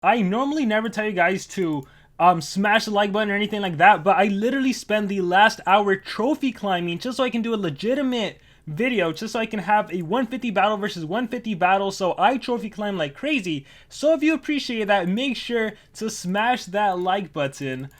I normally never tell you guys to smash the like button or anything like that, but I literally spent the last hour trophy climbing just so I can do a legitimate video, just so I can have a 150 battle versus 150 battle. So I trophy climb like crazy. So if you appreciate that, make sure to smash that like button.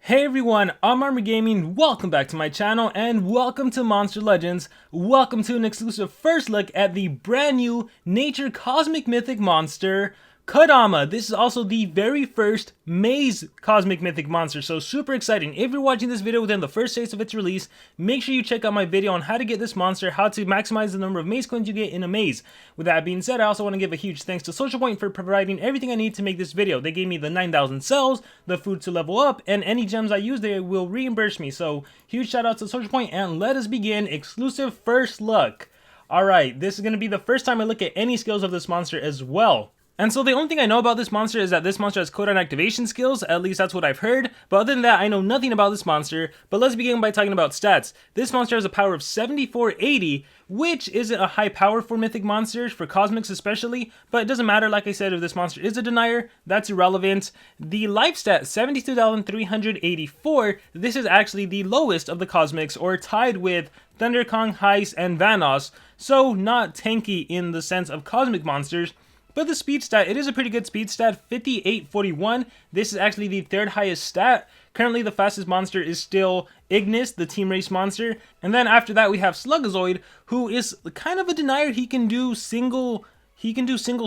Hey everyone, I'm Armor Gaming, welcome back to my channel, and welcome to Monster Legends. Welcome to an exclusive first look at the brand new Nature Cosmic Mythic monster, Kodama. This is also the very first Maze Cosmic Mythic monster, so super exciting. If you're watching this video within the first days of its release, make sure you check out my video on how to get this monster, how to maximize the number of maze coins you get in a maze. With that being said, I also want to give a huge thanks to Social Point for providing everything I need to make this video. They gave me the 9,000 cells, the food to level up, and any gems I use they will reimburse me. So huge shout out to Social Point, and let us begin exclusive first look. Alright, this is going to be the first time I look at any skills of this monster as well. And so the only thing I know about this monster is that this monster has cooldown activation skills, at least that's what I've heard, but other than that I know nothing about this monster. But let's begin by talking about stats. This monster has a power of 7480, which isn't a high power for mythic monsters, for cosmics especially, but it doesn't matter. Like I said, if this monster is a denier, that's irrelevant. The life stat, 72,384, this is actually the lowest of the cosmics, or tied with Thunder Kong, Heist, and Vanoss, so not tanky in the sense of cosmic monsters. But the speed stat, it is a pretty good speed stat, 5841. This is actually the third highest stat. Currently the fastest monster is still Ignis, the team race monster. And then after that we have Slugazoid, who is kind of a denier. He can do single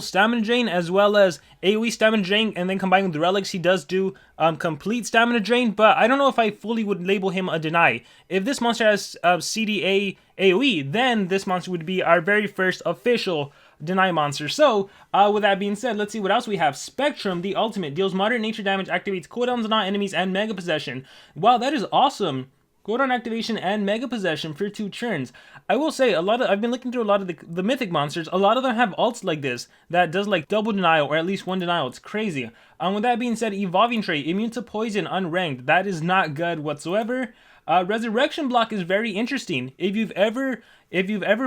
stamina drain as well as AoE stamina drain, and then combined with the relics he does do complete stamina drain, but I don't know if I fully would label him a deny. If this monster has CDA AoE, then this monster would be our very first official deny monster. So with that being said, let's see what else we have. Spectrum, the ultimate, deals moderate nature damage, activates cooldowns on all enemies, and mega possession. Wow, that is awesome. Cooldown activation and mega possession for 2 turns. I will say, I've been looking through a lot of the mythic monsters. A lot of them have ults like this that does like double denial or at least 1 denial. It's crazy. With that being said, evolving trait, immune to poison, unranked. That is not good whatsoever. Resurrection block is very interesting. If you've ever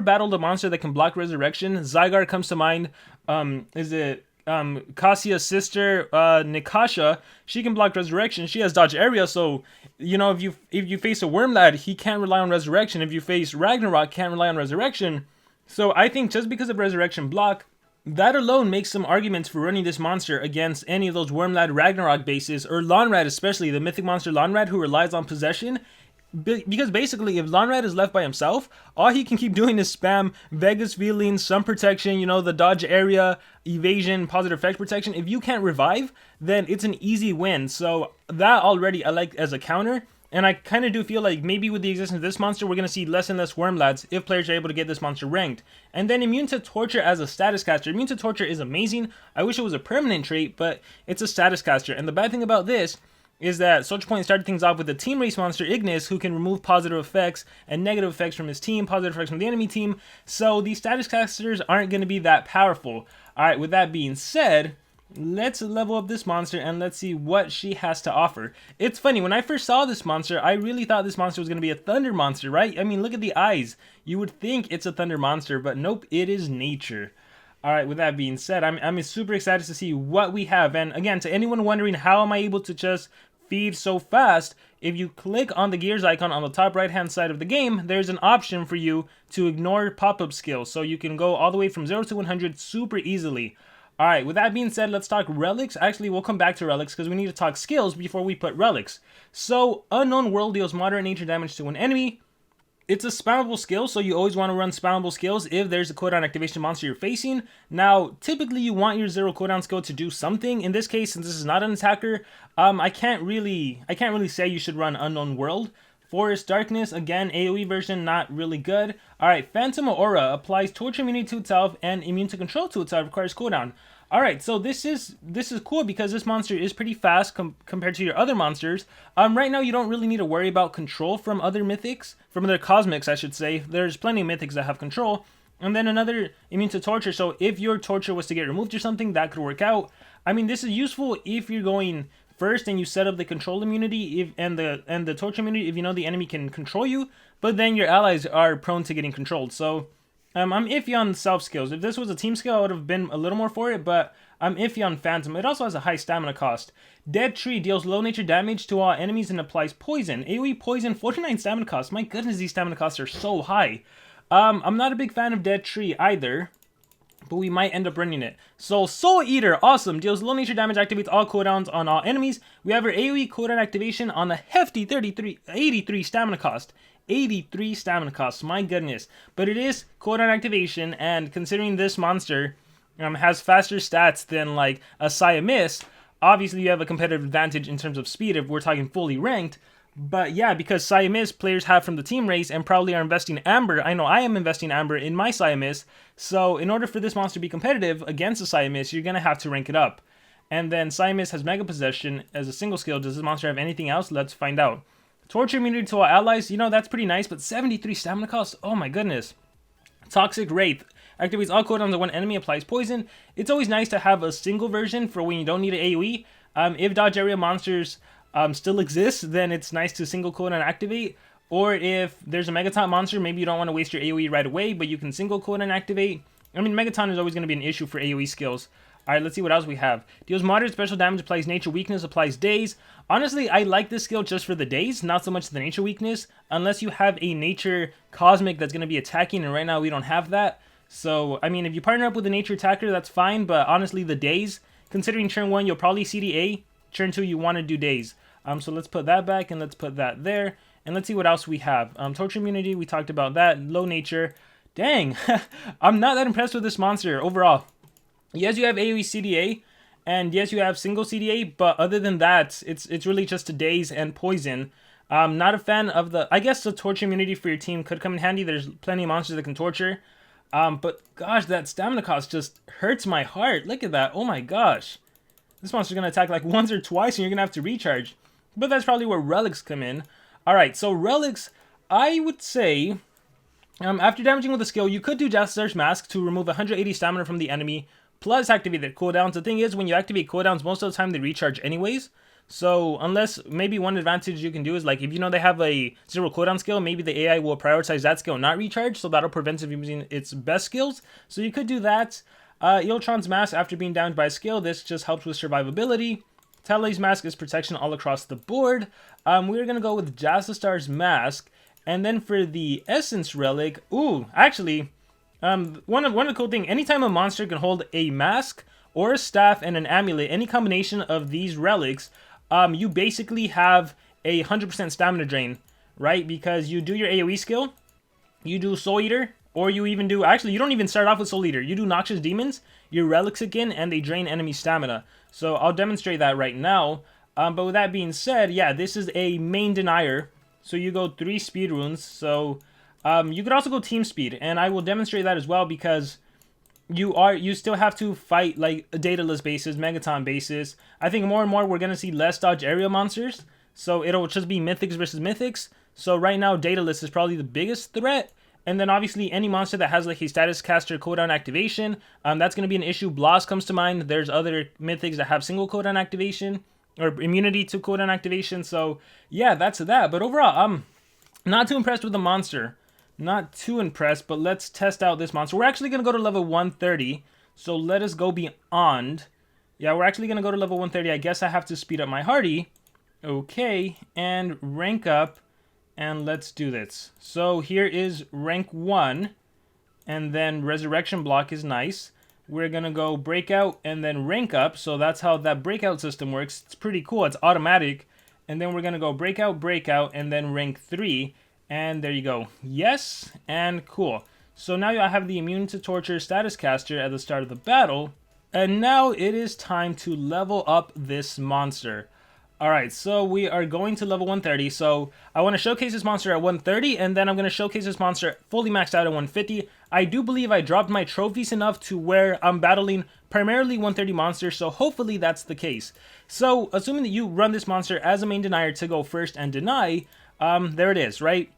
battled a monster that can block resurrection, Zygarde comes to mind. Kassia's sister, Nikasha, she can block resurrection. She has dodge area, so you know, if you face a Wormlad, he can't rely on resurrection. If you face Ragnarok, can't rely on resurrection. So I think just because of resurrection block, that alone makes some arguments for running this monster against any of those Wormlad Ragnarok bases, or Lonrad especially, the mythic monster Lonrad who relies on possession. Because basically, if Lonrad is left by himself, all he can keep doing is spam Vegas Feeling, Sun Protection, you know, the dodge area, evasion, positive effect protection. If you can't revive, then it's an easy win. So that already I like as a counter. And I kind of do feel like maybe with the existence of this monster, we're going to see less and less Wormlads if players are able to get this monster ranked. And then Immune to Torture as a status caster. Immune to Torture is amazing. I wish it was a permanent trait, but it's a status caster. And the bad thing about this is that Social Point started things off with the team race monster Ignis, who can remove positive effects and negative effects from his team, positive effects from the enemy team. So these status casters aren't going to be that powerful. Alright, with that being said, let's level up this monster and let's see what she has to offer. It's funny, when I first saw this monster, I really thought this monster was going to be a thunder monster, right? I mean, look at the eyes. You would think it's a thunder monster, but nope, it is nature. Alright, with that being said, I'm super excited to see what we have. And again, to anyone wondering how am I able to just feed so fast, if you click on the gears icon on the top right hand side of the game, there's an option for you to ignore pop-up skills, so you can go all the way from 0 to 100 super easily. Alright, with that being said, let's talk relics. Actually, we'll come back to relics because we need to talk skills before we put relics. So, Unknown World deals moderate nature damage to an enemy. It's a spammable skill, so you always want to run spammable skills if there's a cooldown activation monster you're facing. Now, typically you want your 0 cooldown skill to do something. In this case, since this is not an attacker, I can't really say you should run Unknown World. Forest Darkness, again, AoE version, not really good. Alright, Phantom Aura applies torture immunity to itself and immune to control to itself, requires cooldown. Alright, so this is cool because this monster is pretty fast compared to your other monsters. Right now you don't really need to worry about control from other mythics, from other cosmics I should say. There's plenty of mythics that have control. And then another immune to torture, so if your torture was to get removed or something, that could work out. I mean, this is useful if you're going first and you set up the control immunity and the torture immunity if you know the enemy can control you, but then your allies are prone to getting controlled. So I'm iffy on self skills. If this was a team skill, I would have been a little more for it, but I'm iffy on Phantom. It also has a high stamina cost. Dead Tree deals low nature damage to all enemies and applies poison. AoE poison, 49 stamina cost. My goodness, these stamina costs are so high. I'm not a big fan of Dead Tree either, but we might end up running it. So Soul Eater, awesome. Deals low nature damage, activates all cooldowns on all enemies. We have our AoE cooldown activation on a hefty 83 stamina cost. 83 stamina cost, my goodness. But it is cooldown activation, and considering this monster has faster stats than like a Siamese, obviously you have a competitive advantage in terms of speed if we're talking fully ranked. But yeah, because Siamese players have from the team race and probably are investing Amber. I know I am investing Amber in my Siamese. So in order for this monster to be competitive against a Siamese, you're going to have to rank it up. And then Siamese has Mega Possession as a single skill. Does this monster have anything else? Let's find out. Torture immunity to all allies. You know, that's pretty nice, but 73 stamina cost? Oh my goodness. Toxic Wraith. Activates all cooldowns on one enemy, applies poison. It's always nice to have a single version for when you don't need an AoE. If dodge area monsters still exist, then it's nice to single cooldown activate. Or if there's a Megaton monster, maybe you don't want to waste your AoE right away, but you can single cooldown activate. I mean, Megaton is always going to be an issue for AoE skills. Alright, let's see what else we have. Deals moderate special damage, applies nature weakness, applies daze. Honestly, I like this skill just for the daze, not so much the nature weakness, unless you have a nature cosmic that's going to be attacking, and right now we don't have that. So, I mean, if you partner up with a nature attacker, that's fine, but honestly, the daze, considering turn 1, you'll probably CDA, turn 2, you want to do daze. So let's put that back, and let's put that there, and let's see what else we have. Torture immunity, we talked about that, low nature. Dang, I'm not that impressed with this monster overall. Yes, you have AoE CDA, and yes, you have single CDA, but other than that, it's really just a daze and poison. Not a fan of the... I guess the torture immunity for your team could come in handy. There's plenty of monsters that can torture. But gosh, that stamina cost just hurts my heart. Look at that. Oh my gosh. This monster's going to attack like once or twice, and you're going to have to recharge. But that's probably where relics come in. Alright, so relics, I would say... after damaging with a skill, you could do Jastar's Mask to remove 180 stamina from the enemy, plus activate their cooldowns. The thing is, when you activate cooldowns, most of the time they recharge anyways. So, unless, maybe one advantage you can do is, like, if you know they have a 0 cooldown skill, maybe the AI will prioritize that skill, not recharge, so that'll prevent it from using its best skills. So you could do that. Eotron's Mask, after being damaged by a skill, this just helps with survivability. Tali's Mask is protection all across the board. We're going to go with Jastar's Mask. And then for the Essence Relic, ooh, actually... one of the cool things, anytime a monster can hold a mask or a staff and an amulet, any combination of these relics, you basically have a 100% stamina drain, right? Because you do your AoE skill, you do Soul Eater, or you even do, actually you don't even start off with Soul Eater, you do Noxious Demons, your relics again, and they drain enemy stamina. So I'll demonstrate that right now, but with that being said, yeah, this is a main denier, so you go 3 speed runes, so... you could also go team speed, and I will demonstrate that as well because you still have to fight like dataless bases, Megaton bases. I think more and more we're gonna see less dodge area monsters, so it'll just be Mythics versus Mythics. So right now dataless is probably the biggest threat, and then obviously any monster that has like a status caster cooldown activation, that's gonna be an issue. Bloss comes to mind. There's other Mythics that have single cooldown activation or immunity to cooldown activation. So yeah, that's that. But overall, I'm not too impressed with the monster. Not too impressed, but let's test out this monster. We're actually going to go to level 130, so let us go beyond. Yeah, we're actually going to go to level 130. I guess I have to speed up my Hardy. Okay, and rank up, and let's do this. So here is rank 1, and then Resurrection Block is nice. We're going to go Breakout, and then rank up, so that's how that Breakout system works. It's pretty cool. It's automatic. And then we're going to go Breakout, Breakout, and then rank 3. And there you go. Yes, and cool. So now I have the Immune to Torture status caster at the start of the battle. And now it is time to level up this monster. Alright, so we are going to level 130. So I want to showcase this monster at 130, and then I'm going to showcase this monster fully maxed out at 150. I do believe I dropped my trophies enough to where I'm battling primarily 130 monsters, so hopefully that's the case. So, assuming that you run this monster as a main denier to go first and deny, there it is, right?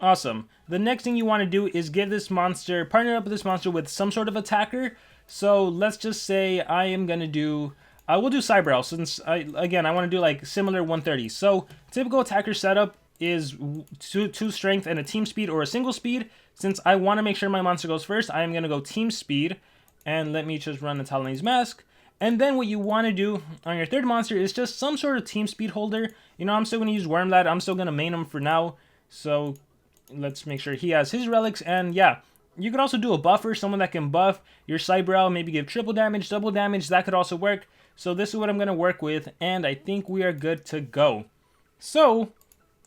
Awesome. The next thing you want to do is give this monster, partner up with this monster with some sort of attacker. So let's just say I am going to do, we'll do Cyber Elf since, I want to do like similar 130. So typical attacker setup, is two strength and a team speed or a single speed. Since I want to make sure my monster goes first, I am going to go team speed. And let me just run the Talonese Mask. And then what you want to do on your third monster is just some sort of team speed holder. You know, I'm still going to use Wormlad. I'm still going to main him for now. So let's make sure he has his relics. And yeah, you could also do a buffer, someone that can buff your Cyber, maybe give triple damage, double damage. That could also work. So this is what I'm going to work with. And I think we are good to go. So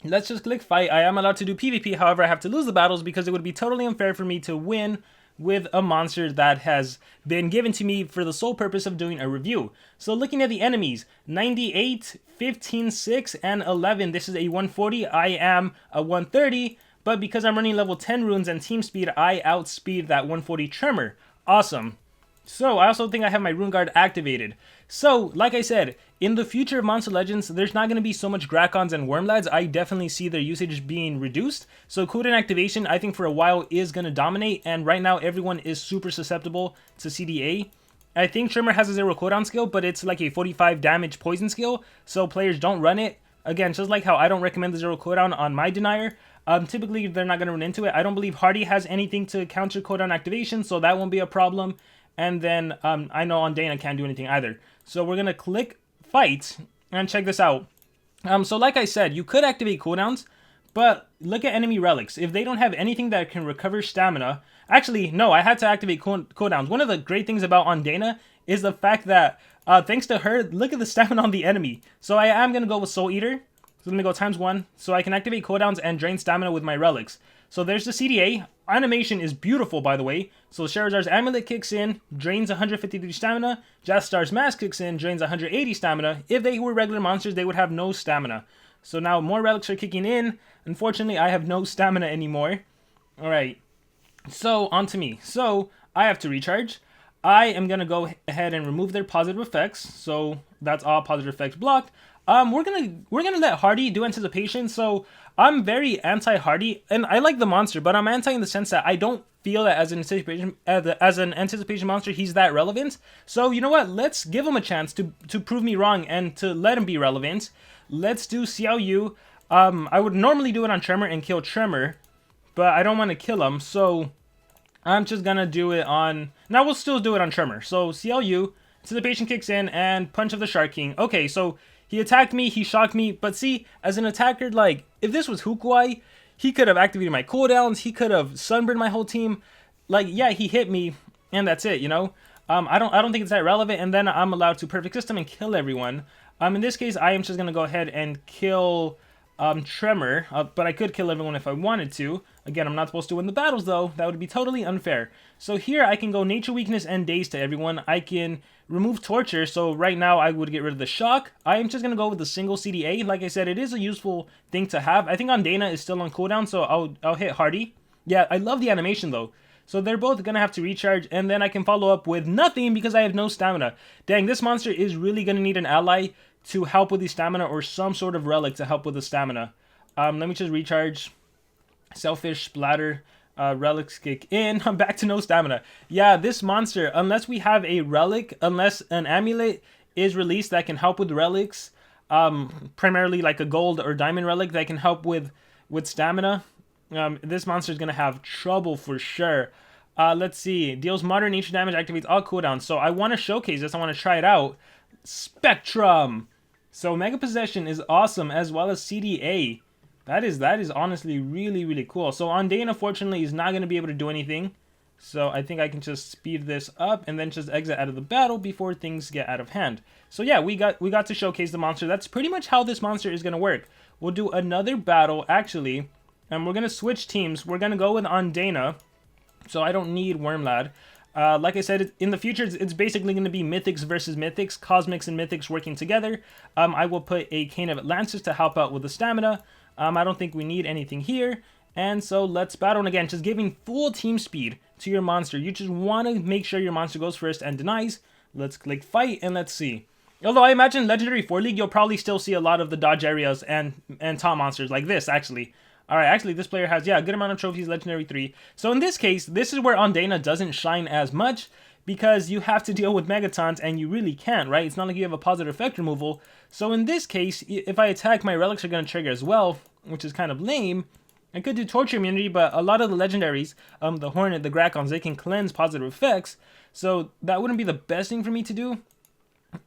let's just click fight. I am allowed to do PvP. However, I have to lose the battles because it would be totally unfair for me to win with a monster that has been given to me for the sole purpose of doing a review. So looking at the enemies, 98, 15, 6, and 11. This is a 140. I am a 130, but because I'm running level 10 runes and team speed, I outspeed that 140 Tremor. Awesome. So I also think I have my Rune Guard activated. So, like I said, in the future of Monster Legends, there's not going to be so much Grakons and Wormlads. I definitely see their usage being reduced. So cooldown activation, I think for a while, is going to dominate. And right now, everyone is super susceptible to CDA. I think Tremor has a 0 cooldown skill, but it's like a 45 damage poison skill. So players don't run it. Again, just like how I don't recommend the 0 cooldown on my Denier. Typically, they're not going to run into it. I don't believe Hardy has anything to counter cooldown activation, so that won't be a problem. And then I know on Dana can't do anything either. So we're going to click fight and check this out. So like I said, you could activate cooldowns, but look at enemy relics. If they don't have anything that can recover stamina... Actually, no, I had to activate cooldowns. One of the great things about Undana is the fact that thanks to her, look at the stamina on the enemy. So I am going to go with Soul Eater. So let me go ×1. So I can activate cooldowns and drain stamina with my relics. So there's the CDA. Animation is beautiful, by the way. So Charizard's Amulet kicks in, drains 153 stamina. Jastar's Mask kicks in, drains 180 stamina. If they were regular monsters, they would have no stamina. So now more relics are kicking in. Unfortunately, I have no stamina anymore. Alright. So, on to me. So, I have to recharge. I am going to go ahead and remove their positive effects. So, that's all positive effects blocked. We're gonna let Hardy do Anticipation. So I'm very anti-Hardy, and I like the monster, but I'm anti in the sense that I don't feel that as an anticipation monster he's that relevant. So you know what? Let's give him a chance to prove me wrong and to let him be relevant. Let's do Xiao Yu. I would normally do it on Tremor and kill Tremor, but I don't want to kill him, so I'm just gonna do it on. Now we'll still do it on Tremor. So Xiao Yu, Anticipation kicks in, and Punch of the Shark King. Okay, so he attacked me, he shocked me, but see, as an attacker, like, if this was Hukuai, he could have activated my cooldowns, he could have sunburned my whole team. Like, yeah, he hit me, and that's it, you know? I don't think it's that relevant, and then I'm allowed to Perfect System and kill everyone. In this case, I am just gonna go ahead and kill Tremor, but I could kill everyone if I wanted to. Again, I'm not supposed to win the battles, though. That would be totally unfair. So here, I can go Nature Weakness and Daze to everyone. I can remove Torture, so right now I would get rid of the Shock. I am just going to go with a single CDA. Like I said, it is a useful thing to have. I think Undana is still on cooldown, so I'll hit Hardy. Yeah, I love the animation, though. So they're both going to have to recharge, and then I can follow up with nothing because I have no stamina. Dang, this monster is really going to need an ally to help with the stamina or some sort of relic to help with the stamina. Let me just recharge. Selfish Splatter. Relics kick in. I'm back to no stamina. Yeah, this monster, unless we have a relic, unless an amulet is released that can help with relics, primarily like a gold or diamond relic that can help with stamina, this monster is going to have trouble for sure. Let's see. Deals moderate nature damage, activates all cooldowns. So I want to showcase this. I want to try it out. Spectrum. So Mega Possession is awesome, as well as CDA. That is honestly really, really cool. So Undane, unfortunately, is not going to be able to do anything. So I think I can just speed this up and then just exit out of the battle before things get out of hand. So yeah, we got to showcase the monster. That's pretty much how this monster is going to work. We'll do another battle, actually, and we're going to switch teams. We're going to go with Undana, so I don't need Wormlad. Like I said, in the future, it's basically going to be Mythics versus Mythics, Cosmics and Mythics working together. I will put a Cane of Atlantis to help out with the stamina. I don't think we need anything here. And so let's battle. And again, just giving full team speed to your monster. You just want to make sure your monster goes first and denies. Let's click fight and let's see. Although I imagine Legendary 4 League, you'll probably still see a lot of the dodge areas and top monsters like this, actually. Alright, actually, this player has, yeah, a good amount of trophies, Legendary 3. So in this case, this is where Undana doesn't shine as much, because you have to deal with Megatons, and you really can't, right? It's not like you have a positive effect removal. So in this case, if I attack, my relics are going to trigger as well. which is kind of lame. I could do Torture Immunity, but a lot of the legendaries, the Hornet, the Grakons, they can cleanse positive effects. So that wouldn't be the best thing for me to do.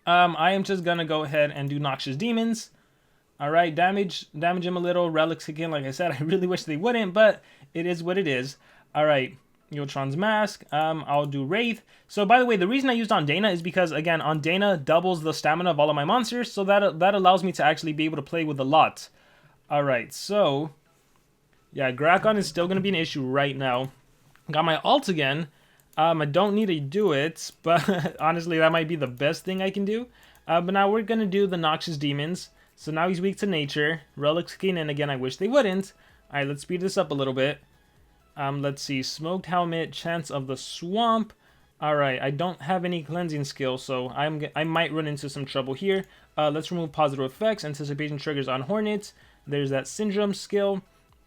I am just going to go ahead and do Noxious Demons. Alright, damage him a little. Relics again, like I said, I really wish they wouldn't, but it is what it is. Alright, Yultron's Mask. I'll do Wraith. So, by the way, the reason I used Ondana is because, again, Ondana doubles the stamina of all of my monsters, so that allows me to actually be able to play with a lot. Alright, so yeah, Grakon is still going to be an issue right now. Got my ult again. I don't need to do it, but honestly, that might be the best thing I can do. But now we're going to do the Noxious Demons. So now he's weak to nature. Relics kicking in again, I wish they wouldn't. Alright, let's speed this up a little bit. Let's see, Smoked Helmet, Chance of the Swamp. Alright, I don't have any cleansing skill, so I might run into some trouble here. Let's remove positive effects. Anticipation triggers on Hornets. There's that Syndrome skill.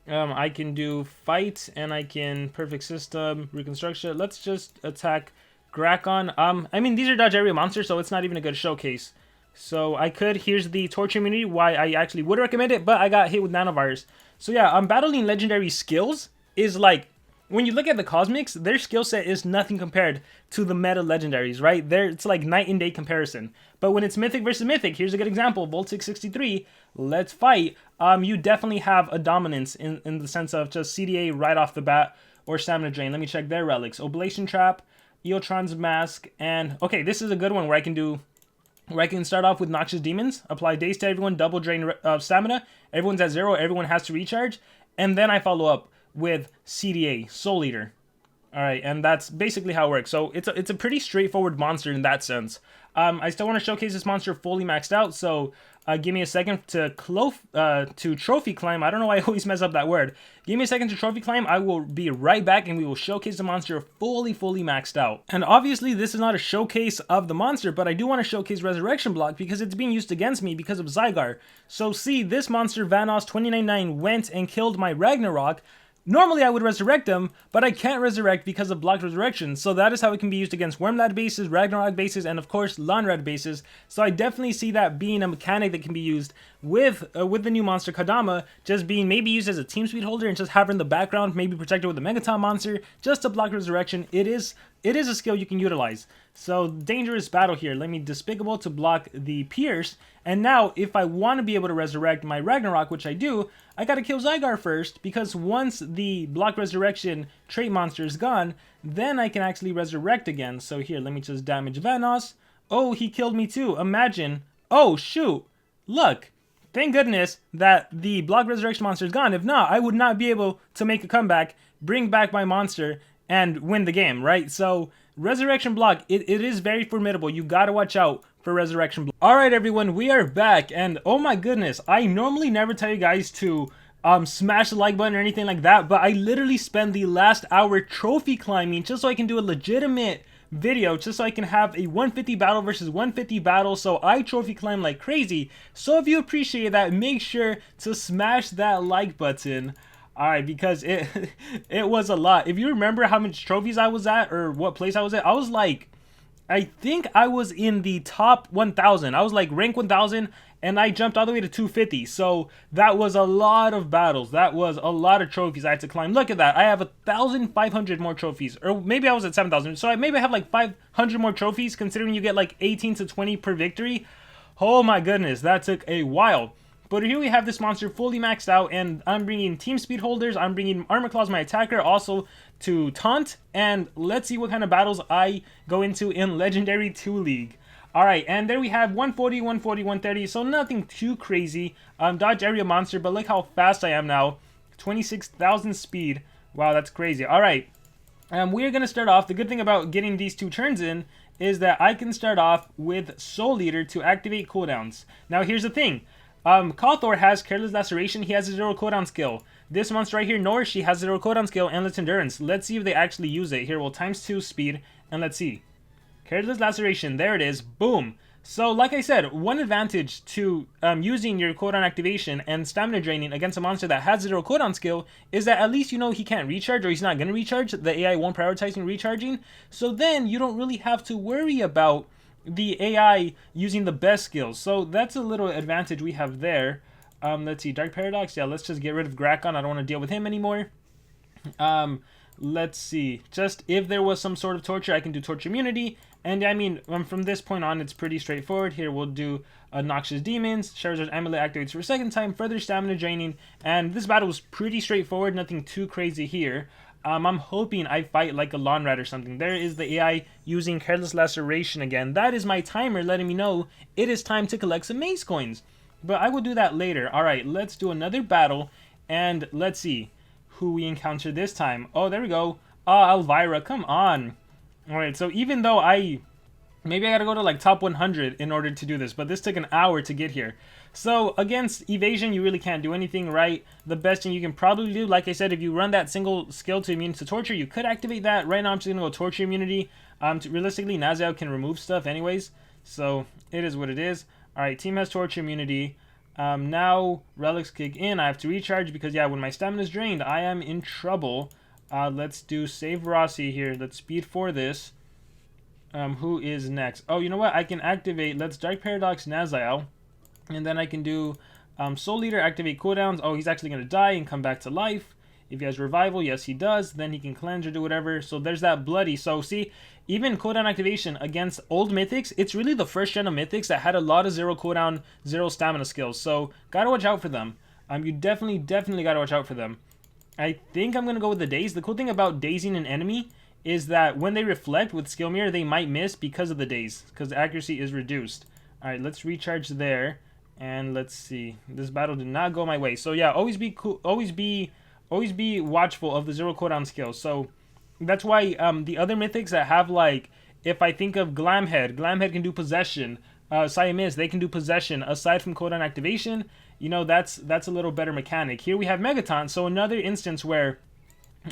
I can do Fight, and I can Perfect System, Reconstruction. Let's just attack Grakon. I mean, these are dodge area monsters, so it's not even a good showcase. So I could, here's the Torture Immunity, why I actually would recommend it, but I got hit with Nanovirus. So yeah, battling legendary skills is like, when you look at the Cosmics, their skill set is nothing compared to the meta legendaries, right? It's like night and day comparison. But when it's Mythic versus Mythic, here's a good example, Voltic 63, let's fight. You definitely have a dominance in the sense of just CDA right off the bat, or Stamina Drain. Let me check their relics. Oblation Trap, Eotron's Mask, and okay, this is a good one where I can start off with Noxious Demons, apply Daze to everyone, double drain stamina, everyone's at 0, everyone has to recharge, and then I follow up with CDA, Soul Eater. Alright, and that's basically how it works. So it's a pretty straightforward monster in that sense. I still want to showcase this monster fully maxed out, so give me a second to trophy climb. I don't know why I always mess up that word. Give me a second to trophy climb. I will be right back and we will showcase the monster fully maxed out. And obviously this is not a showcase of the monster, but I do want to showcase Resurrection Block because it's being used against me because of Zygarde. So see, this monster, Vanoss 299, went and killed my Ragnarok. Normally I would resurrect him, but I can't resurrect because of blocked resurrection, so that is how it can be used against Wormlad bases, Ragnarok bases, and of course Lanrad bases. So I definitely see that being a mechanic that can be used with the new monster Kodama, just being maybe used as a team speed holder and just having the background maybe protected with a Megaton monster, just to block resurrection. It is a skill you can utilize. So dangerous battle here. Let me Despicable to block the Pierce, and now if I want to be able to resurrect my Ragnarok, which I do, I gotta kill Zygarde first, because once the block resurrection trait monster is gone, then I can actually resurrect again. So here, let me just damage Vanoss. Oh, he killed me too. Imagine. Oh, shoot. Look. Thank goodness that the block resurrection monster is gone. If not, I would not be able to make a comeback, bring back my monster, and win the game, right? So Resurrection Block, it is very formidable. You gotta watch out for Resurrection Block. Alright everyone, we are back, and oh my goodness, I normally never tell you guys to smash the like button or anything like that, but I literally spent the last hour trophy climbing just so I can do a legitimate video, just so I can have a 150 battle versus 150 battle. So I trophy climb like crazy. So if you appreciate that, make sure to smash that like button. Alright, because it was a lot. If you remember how much trophies I was at, or what place I was at, I was like, I think I was in the top 1,000. I was like rank 1,000, and I jumped all the way to 250. So that was a lot of battles. That was a lot of trophies I had to climb. Look at that. I have 1,500 more trophies. Or maybe I was at 7,000. So maybe I have like 500 more trophies, considering you get like 18 to 20 per victory. Oh my goodness, that took a while. But here we have this monster fully maxed out, and I'm bringing team speed holders, I'm bringing Armor Claws, my attacker, also to taunt, and let's see what kind of battles I go into in Legendary 2 League. Alright, and there we have 140, 140, 130, so nothing too crazy. Dodge area monster, but look how fast I am now. 26,000 speed. Wow, that's crazy. Alright, we're going to start off. The good thing about getting these 2 turns in is that I can start off with Soul Eater to activate cooldowns. Now here's the thing. Cawthor has Careless Laceration. He has a 0 cooldown skill. This monster right here, Nor, she has 0 cooldown skill, Endless Endurance. Let's see if they actually use it. Here, we'll ×2 speed, and let's see. Careless Laceration, there it is. Boom. So, like I said, one advantage to using your cooldown activation and stamina draining against a monster that has 0 cooldown skill is that at least you know he can't recharge, or he's not going to recharge. The AI won't prioritize him recharging. So then you don't really have to worry about the AI using the best skills. So that's a little advantage we have there. Let's see, Dark Paradox. Yeah, let's just get rid of Grakon. I don't want to deal with him anymore. Let's see. Just if there was some sort of torture, I can do torture immunity. And I mean, from this point on, it's pretty straightforward. Here, we'll do Noxious Demons. Charizard's Amulet activates for a second time, further stamina draining. And this battle was pretty straightforward, nothing too crazy here. I'm hoping I fight like a Lawnrat or something. There is the AI using Careless Laceration again. That is my timer letting me know it is time to collect some Maze Coins. But I will do that later. Alright, let's do another battle. And let's see who we encounter this time. Oh, there we go. Elvira, come on. Alright, so even though maybe I gotta go to like top 100 in order to do this, but this took an hour to get here. So against evasion, you really can't do anything, right? The best thing you can probably do, like I said, if you run that single skill to immune to torture, you could activate that. Right now, I'm just gonna go torture immunity. Realistically, Nazao can remove stuff anyways, so it is what it is. Alright, team has torture immunity. Now relics kick in. I have to recharge because, yeah, when my stamina is drained, I am in trouble. Let's do save Rossi here. Let's speed for this. Who is next? Oh, you know what? I can activate. Let's Dark Paradox Nazao. And then I can do Soul Leader, activate cooldowns. Oh, he's actually going to die and come back to life. If he has revival, yes, he does. Then he can cleanse or do whatever. So there's that bloody. So see, even cooldown activation against old Mythics, it's really the first gen of Mythics that had a lot of zero cooldown, zero stamina skills. So gotta watch out for them. You definitely gotta watch out for them. I think I'm gonna go with the Daze. The cool thing about dazing an enemy is that when they reflect with Skill Mirror, they might miss because of the Daze, because accuracy is reduced. Alright, let's recharge there. And let's see. This battle did not go my way. So yeah, always be cool, always be watchful of the zero cooldown skills. So that's why the other Mythics that have, like, if I think of Glamhead can do Possession. Siamese, they can do Possession. Aside from cooldown activation, you know, that's a little better mechanic. Here we have Megaton, so another instance where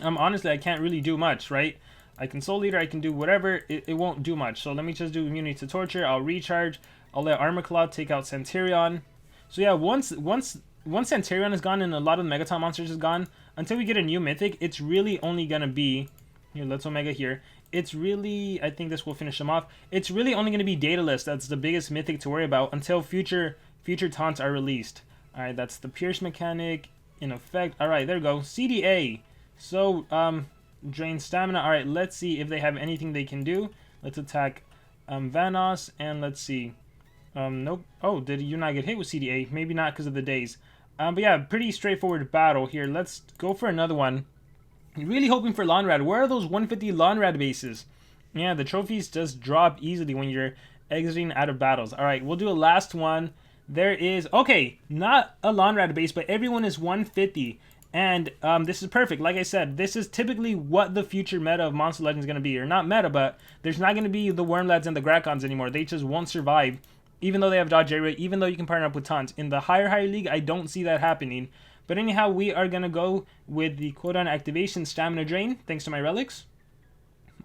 honestly I can't really do much, right? I can Soul Leader, I can do whatever, it won't do much. So let me just do immunity to torture. I'll recharge. I'll let Armor Claw take out Centurion. So yeah, once Centurion is gone and a lot of the Megaton monsters is gone, until we get a new Mythic, it's really only gonna be, here, let's Omega here. It's really, I think this will finish them off. It's really only gonna be Daedalus. That's the biggest Mythic to worry about until future taunts are released. All right, that's the Pierce mechanic in effect. All right, there we go. CDA. So drain stamina. All right, let's see if they have anything they can do. Let's attack Vanoss, and let's see. Nope. Oh, did you not get hit with CDA? Maybe not because of the Daze. But yeah, pretty straightforward battle here. Let's go for another one. Really hoping for Lawnrat. Where are those 150 Lawnrat bases? Yeah, the trophies just drop easily when you're exiting out of battles. Alright, we'll do a last one. There is, okay, not a Lawnrat base, but everyone is 150. And this is perfect. Like I said, this is typically what the future meta of Monster Legends is going to be. Or not meta, but there's not going to be the Wormlads and the Grakons anymore. They just won't survive. Even though they have dodge area, even though you can partner up with taunts. In the higher league, I don't see that happening. But anyhow, we are going to go with the cooldown activation stamina drain, thanks to my relics.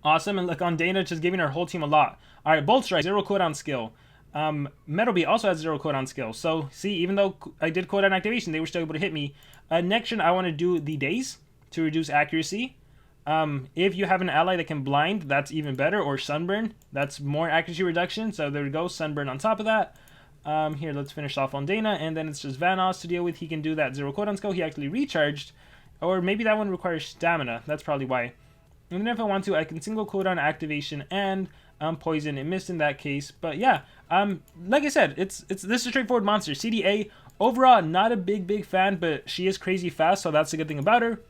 Awesome, and look on Dana, just giving our whole team a lot. Alright, Bolt Strike, 0 cooldown skill. Metal Beat also has 0 cooldown skill. So, see, even though I did cooldown activation, they were still able to hit me. Next turn, I want to do the Daze to reduce accuracy. If you have an ally that can blind, that's even better, or Sunburn, that's more accuracy reduction. So there we go, Sunburn on top of that. Here, let's finish off on Dana, and then it's just Vanoss to deal with. He can do that 0 cooldown skill. He actually recharged, or maybe that one requires stamina. That's probably why. And then if I want to, I can single cooldown activation and poison. It missed in that case, but yeah. Like I said, this is a straightforward monster. CDA overall not a big fan, but she is crazy fast, so that's a good thing about her.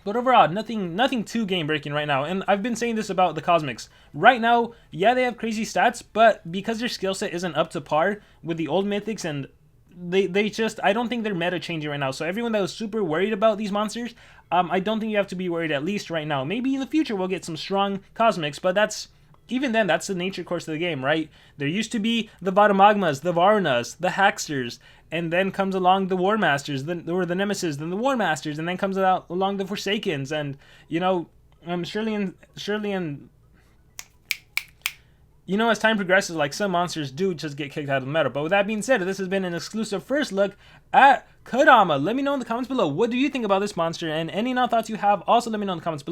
But overall, nothing too game-breaking right now. And I've been saying this about the Cosmics. Right now, yeah, they have crazy stats, but because their skill set isn't up to par with the old Mythics, and they just, I don't think they're meta changing right now. So everyone that was super worried about these monsters, I don't think you have to be worried, at least right now. Maybe in the future we'll get some strong Cosmics, but that's, even then, that's the nature course of the game, right? There used to be the Vadamagmas, the Varunas, the Hacksters, and then comes along the War Masters, or the Nemesis, then the War Masters, and then comes out along the Forsakens, and, you know, surely, you know, as time progresses, like, some monsters do just get kicked out of the meta. But with that being said, this has been an exclusive first look at Kodama. Let me know in the comments below, what do you think about this monster, and any thoughts you have, also let me know in the comments below.